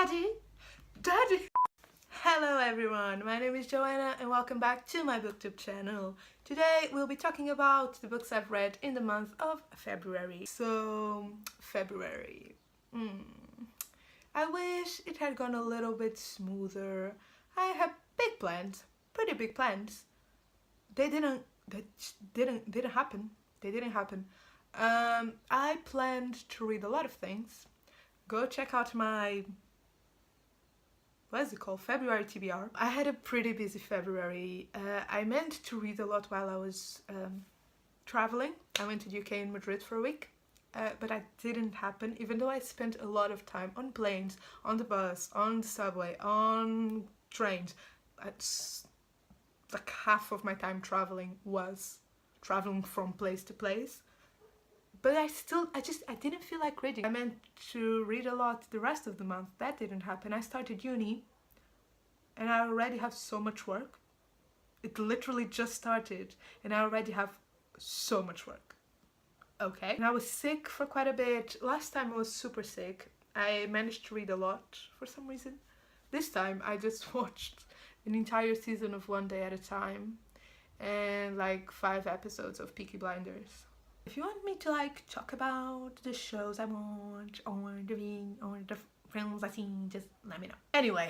Daddy! Daddy! Hello everyone, my name is Joanna and welcome back to my booktube channel. Today we'll be talking about the books I've read in the month of February. So, February. I wish it had gone a little bit smoother. I had big plans, pretty big plans. They didn't happen. They didn't happen. I planned to read a lot of things. Go check out my, what is it called? February TBR. I had a pretty busy February. I meant to read a lot while I was traveling. I went to the UK and Madrid for a week, but that didn't happen, even though I spent a lot of time on planes, on the bus, on the subway, on trains. It's like half of my time traveling was traveling from place to place. But I didn't feel like reading. I meant to read a lot the rest of the month. That didn't happen. I started uni and I already have so much work. It literally just started and I already have so much work. Okay. And I was sick for quite a bit. Last time I was super sick. I managed to read a lot for some reason. This time I just watched an entire season of One Day at a Time and like 5 episodes of Peaky Blinders. If you want me to like talk about the shows I watch or the films I see, just let me know. Anyway,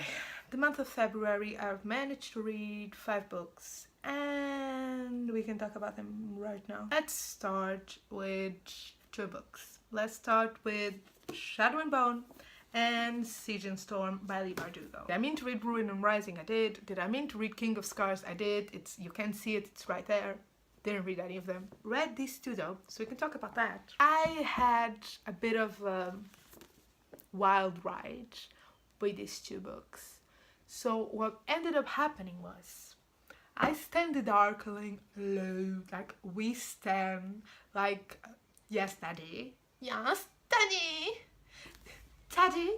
the month of February I've managed to read 5 books and we can talk about them right now. Let's start with 2 books. Let's start with Shadow and Bone and Siege and Storm by Leigh Bardugo. Did I mean to read Ruin and Rising? I did. Did I mean to read King of Scars? I did. You can see it, it's right there. Didn't read any of them. Read these 2 though, so we can talk about that. I had a bit of a wild ride with these 2 books. So what ended up happening was, I stand the Darkling low, like we stand, like, yes daddy, yes daddy, daddy,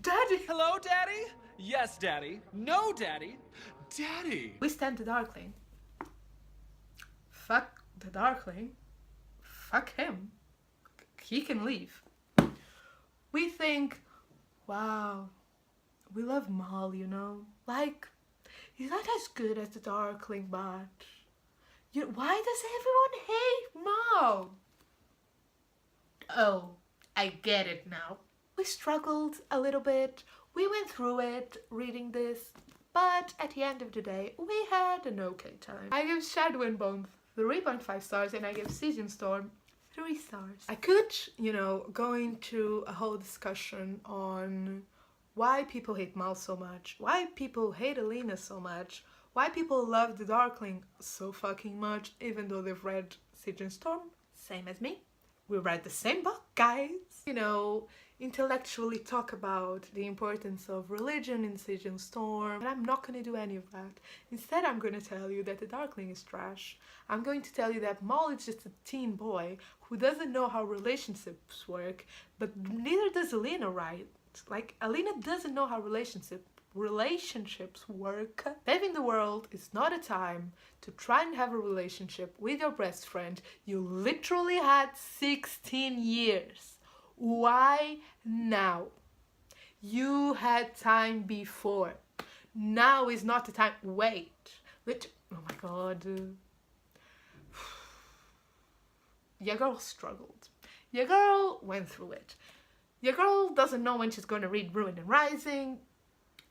daddy. Hello, Daddy? Yes, Daddy. No, Daddy. Daddy. We stand the Darkling. Fuck the Darkling. Fuck him. He can leave. We think, wow, we love Mal, you know? Like, he's not as good as the Darkling, but why does everyone hate Mal? Oh, I get it now. We struggled a little bit. We went through it reading this, but at the end of the day, we had an okay time. I give Shadow and Bone 3.5 stars and I give Siege and Storm 3 stars. I could, go into a whole discussion on why people hate Mal so much, why people hate Alina so much, why people love the Darkling so fucking much, even though they've read Siege and Storm, same as me. We read the same book, guys. Intellectually talk about the importance of religion in Siege and Storm, but I'm not going to do any of that. Instead, I'm going to tell you that the Darkling is trash. I'm going to tell you that Mal is just a teen boy who doesn't know how relationships work, but neither does Alina, right? Like, Alina doesn't know how relationships work. Saving the world is not a time to try and have a relationship with your best friend you literally had 16 years. Why now? You had time before. Now is not the time. Wait. Oh my god. Your girl struggled. Your girl went through it. Your girl doesn't know when she's going to read Ruin and Rising.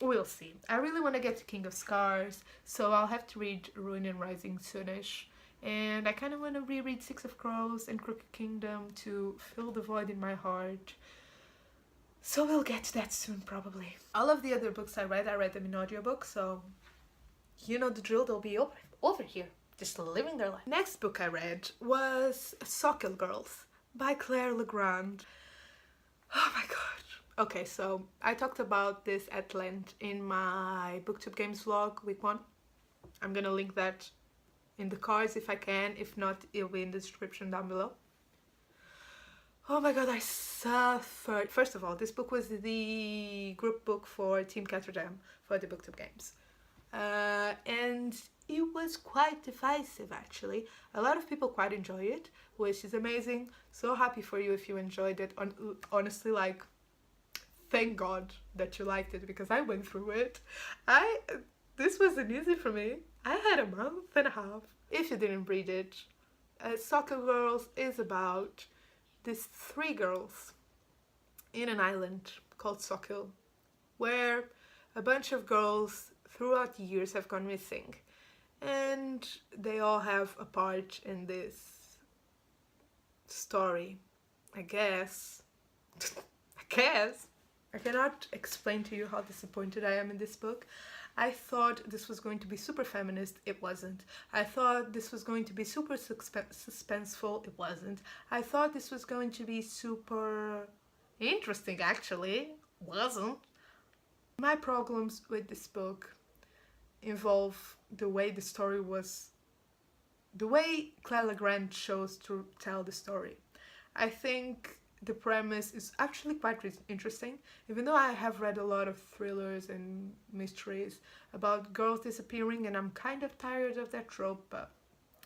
We'll see. I really want to get to King of Scars, so I'll have to read Ruin and Rising soonish. And I kind of want to reread 6 of Crows and Crooked Kingdom to fill the void in my heart. So we'll get to that soon, probably. All of the other books I read them in audiobook, so you know the drill, they'll be over here, just living their life. Next book I read was Sockle Girls by Claire Legrand. Oh my god. Okay, so I talked about this at length in my BookTube Games vlog, week 1. I'm gonna link that in the cards if I can. If not, it'll be in the description down below. Oh my god, I suffered. First of all, this book was the group book for Team Caterdam for the BookTube Games. And it was quite divisive actually. A lot of people quite enjoy it, which is amazing. So happy for you if you enjoyed it. Honestly, like thank God that you liked it, because I went through it. This wasn't easy for me. I had a month and a half. If you didn't read it, Soccer Girls is about these three girls in an island called Sokil, where a bunch of girls throughout the years have gone missing, and they all have a part in this story, I guess. I cannot explain to you how disappointed I am in this book. I thought this was going to be super feminist, it wasn't. I thought this was going to be super suspenseful, it wasn't. I thought this was going to be super interesting, actually, wasn't. My problems with this book involve the way the story was, the way Claire Legrand chose to tell the story. I think the premise is actually quite interesting, even though I have read a lot of thrillers and mysteries about girls disappearing, and I'm kind of tired of that trope, but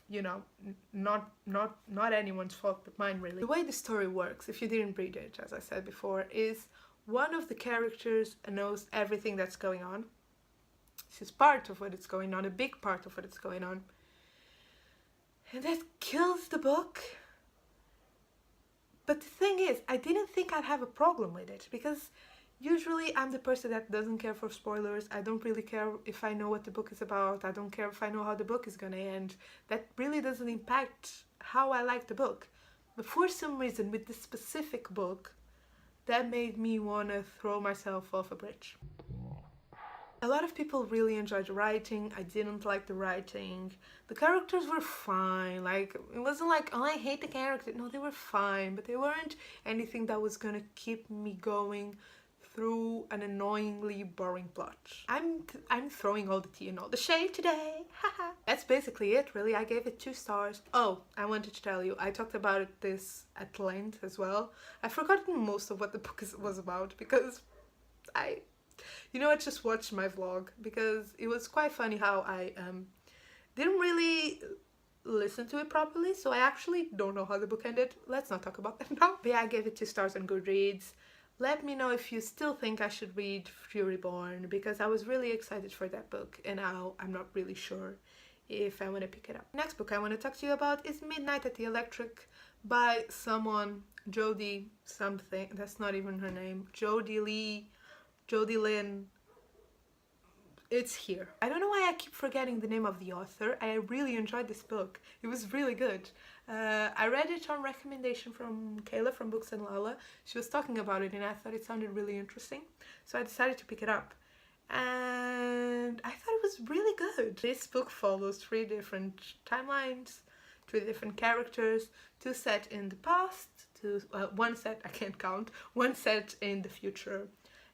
you know, not anyone's fault but mine, really. The way the story works, if you didn't read it, as I said before, is one of the characters knows everything that's going on. She's part of what is going on, a big part of what is going on. And that kills the book. But the thing is, I didn't think I'd have a problem with it, because usually I'm the person that doesn't care for spoilers. I don't really care if I know what the book is about. I don't care if I know how the book is gonna end. That really doesn't impact how I like the book. But for some reason, with this specific book, that made me want to throw myself off a bridge. A lot of people really enjoyed the writing. I didn't like the writing. The characters were fine. Like, it wasn't like, oh, I hate the character. No, they were fine, but they weren't anything that was gonna keep me going through an annoyingly boring plot. I'm throwing all the tea and all the shade today. Haha. That's basically it, really. I gave it 2 stars. Oh, I wanted to tell you, I talked about this at length as well. I've forgotten most of what the book was about, because I just watched my vlog, because it was quite funny how I didn't really listen to it properly, so I actually don't know how the book ended. Let's not talk about that now. But yeah, I gave it 2 stars on Goodreads. Let me know if you still think I should read Fury Born, because I was really excited for that book, and now I'm not really sure if I want to pick it up. Next book I want to talk to you about is Midnight at the Electric by someone, Jodie something, that's not even her name, Jodie Lynn. It's here. I don't know why I keep forgetting the name of the author. I really enjoyed this book. It was really good. I read it on recommendation from Kayla from Books and Lala. She was talking about it and I thought it sounded really interesting. So I decided to pick it up. And I thought it was really good. This book follows 3 different timelines, 3 different characters, 2 set in the past, 1 set, I can't count, 1 set in the future.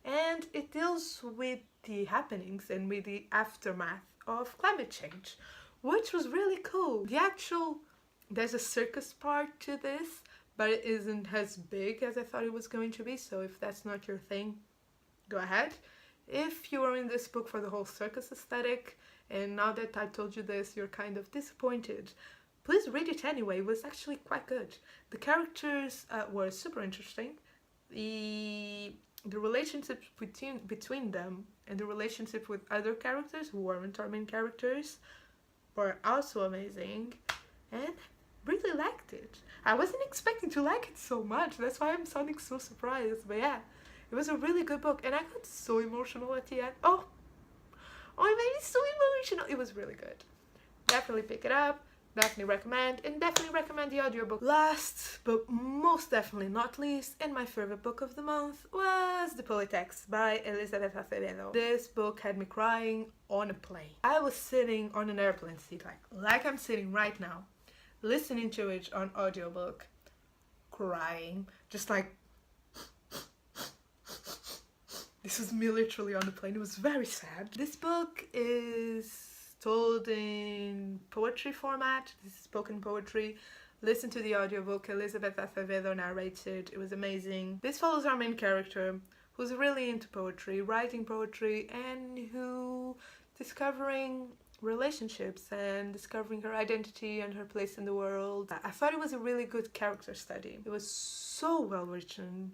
And it deals with the happenings and with the aftermath of climate change, which was really cool. There's a circus part to this, but it isn't as big as I thought it was going to be, so if that's not your thing, go ahead. If you are in this book for the whole circus aesthetic, and now that I told you this, you're kind of disappointed, please read it anyway. It was actually quite good. The characters were super interesting. The relationships between them and the relationship with other characters who weren't our main characters were also amazing, and really liked it. I wasn't expecting to like it so much, that's why I'm sounding so surprised, but yeah, it was a really good book, and I got so emotional at the end. Oh, it made me so emotional. It was really good. Definitely pick it up. Definitely recommend, and definitely recommend the audiobook. Last, but most definitely not least, and my favorite book of the month was The Poetex by Elizabeth Acevedo. This book had me crying on a plane. I was sitting on an airplane seat, like I'm sitting right now, listening to it on audiobook, crying, just like this was me literally on the plane. It was very sad. This book is told in poetry format. This is spoken poetry. Listen to the audiobook. Elizabeth Acevedo narrated. It was amazing. This follows our main character, who's really into poetry, writing poetry, and who discovering relationships and discovering her identity and her place in the world. I thought it was a really good character study. It was so well written.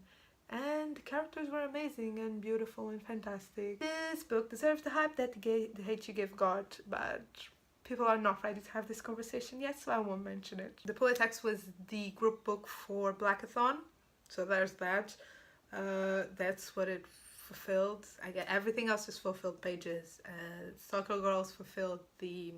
and the characters were amazing and beautiful and fantastic. This book deserves the hype that the Hate You Give got, but people are not ready to have this conversation yet, so I won't mention it. The Poetex was the group book for Blackathon, so there's that. That's what it fulfilled. I get everything else just fulfilled pages. Soccer Girls fulfilled the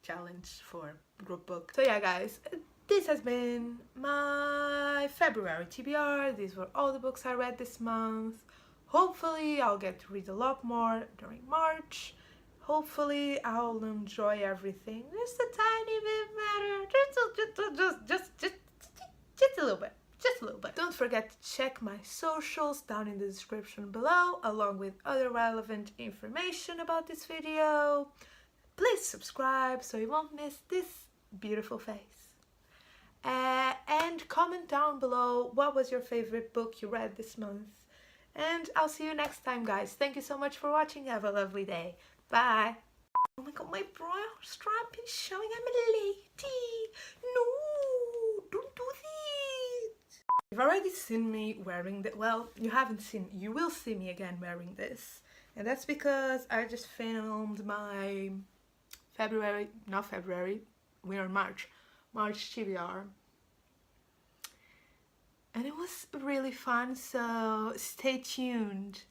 challenge for group book. So yeah, guys, this has been my February TBR. These were all the books I read this month. Hopefully I'll get to read a lot more during March. Hopefully I'll enjoy everything just a tiny bit better. Just a little bit. Just a little bit. Don't forget to check my socials down in the description below, along with other relevant information about this video. Please subscribe so you won't miss this beautiful face. And comment down below what was your favorite book you read this month. And I'll see you next time, guys. Thank you so much for watching. Have a lovely day. Bye. Oh my god, my bra strap is showing. I'm a lady. No, don't do this. You've already seen me wearing that. Well, you haven't seen. You will see me again wearing this. And that's because I just filmed my not February, we're in March TBR. And it was really fun, so stay tuned.